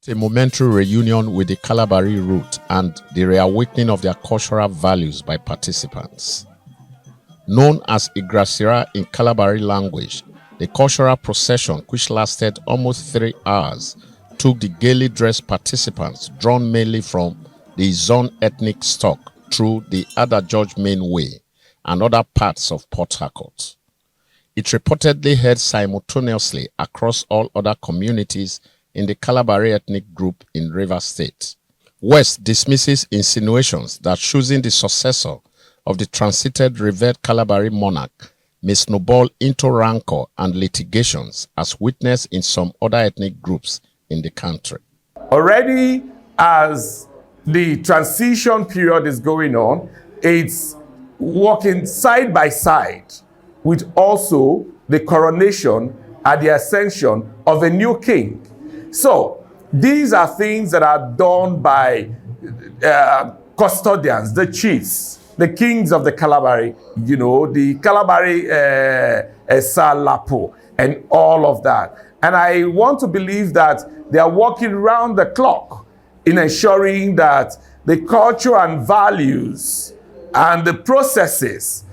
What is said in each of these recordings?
A momentary reunion with the Kalabari root and the reawakening of their cultural values by participants. Known as Igrasira in Kalabari language, the cultural procession, which lasted almost 3 hours, took the gaily dressed participants, drawn mainly from the Izon ethnic stock, through the Ada George Main Way and other parts of Port Harcourt. It reportedly heard simultaneously across all other communities in the Kalabari ethnic group in Rivers State. West dismisses insinuations that choosing the successor of the transited revered Kalabari monarch may snowball into rancor and litigations as witnessed in some other ethnic groups in the country. Already as the transition period is going on, it's working side by side with also the coronation and the ascension of a new king. So these are things that are done by custodians, the chiefs, the kings of the Kalabari, the Kalabari Salapo, and all of that. And I want to believe that they are working round the clock in ensuring that the culture and values and the processes,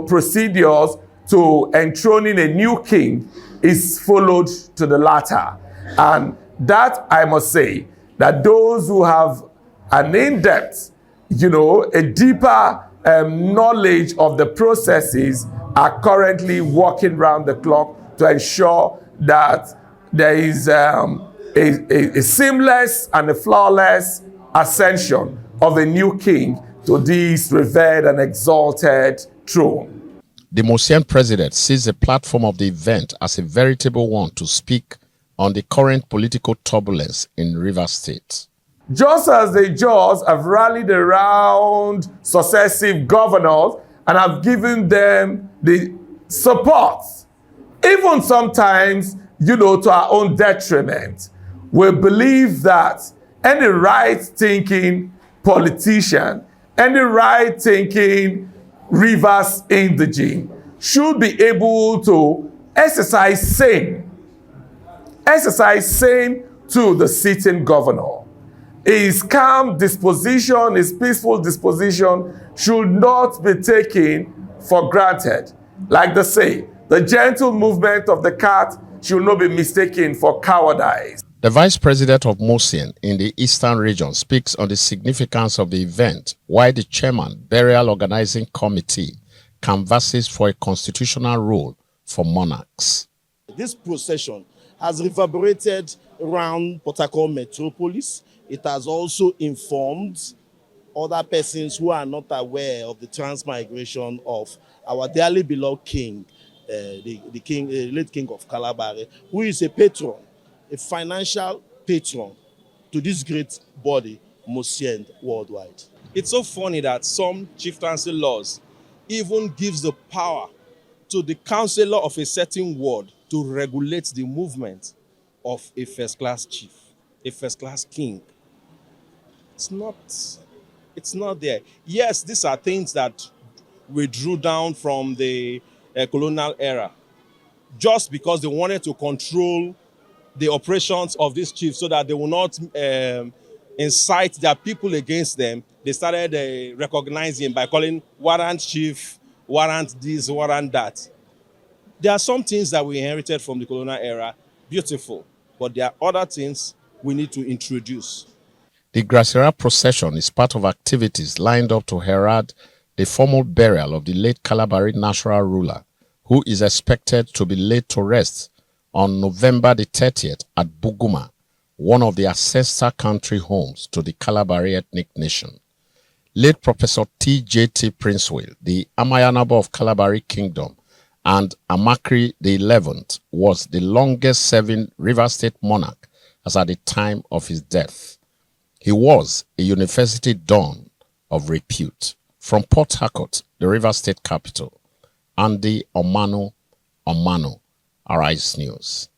procedures to enthroning a new king is followed to the latter. And that, I must say, that those who have an in-depth, a deeper knowledge of the processes are currently working round the clock to ensure that there is a seamless and a flawless ascension of a new king to this revered and exalted throne. The Mosian president sees the platform of the event as a veritable one to speak on the current political turbulence in Rivers State. Just as the Jaws have rallied around successive governors and have given them the support, even sometimes, to our own detriment, we believe that any right-thinking politician, any right-thinking Rivers indigene should be able to exercise same to the sitting governor. His calm disposition, his peaceful disposition should not be taken for granted. Like they say, the gentle movement of the cat should not be mistaken for cowardice. The vice president of Mosian in the Eastern region speaks on the significance of the event, while the chairman, Burial Organizing Committee, canvasses for a constitutional role for monarchs. This procession has reverberated around Port Harcourt metropolis. It has also informed other persons who are not aware of the transmigration of our dearly beloved king, the late king of Kalabari, who is a patron, a financial patron to this great body, Mosian worldwide. It's so funny that some chieftaincy laws even gives the power to the councillor of a certain ward to regulate the movement of a first-class chief, a first-class king. It's not there. Yes, these are things that we drew down from the colonial era, just because they wanted to control the operations of these chiefs so that they will not incite their people against them. They started recognizing by calling warrant chief, warrant this, warrant that. There are some things that we inherited from the colonial era, beautiful, but there are other things we need to introduce. The Grasera procession is part of activities lined up to herald the formal burial of the late Kalabari natural ruler, who is expected to be laid to rest on November the 30th at Buguma, one of the ancestor country homes to the Kalabari ethnic nation. Late Professor T.J.T. Princewill, the Amayanabo of Kalabari Kingdom, and Amakri the 11th was the longest-serving Rivers State monarch as at the time of his death. He was a university don of repute. From Port Harcourt, the Rivers State capital, Andy Omano, Arise News.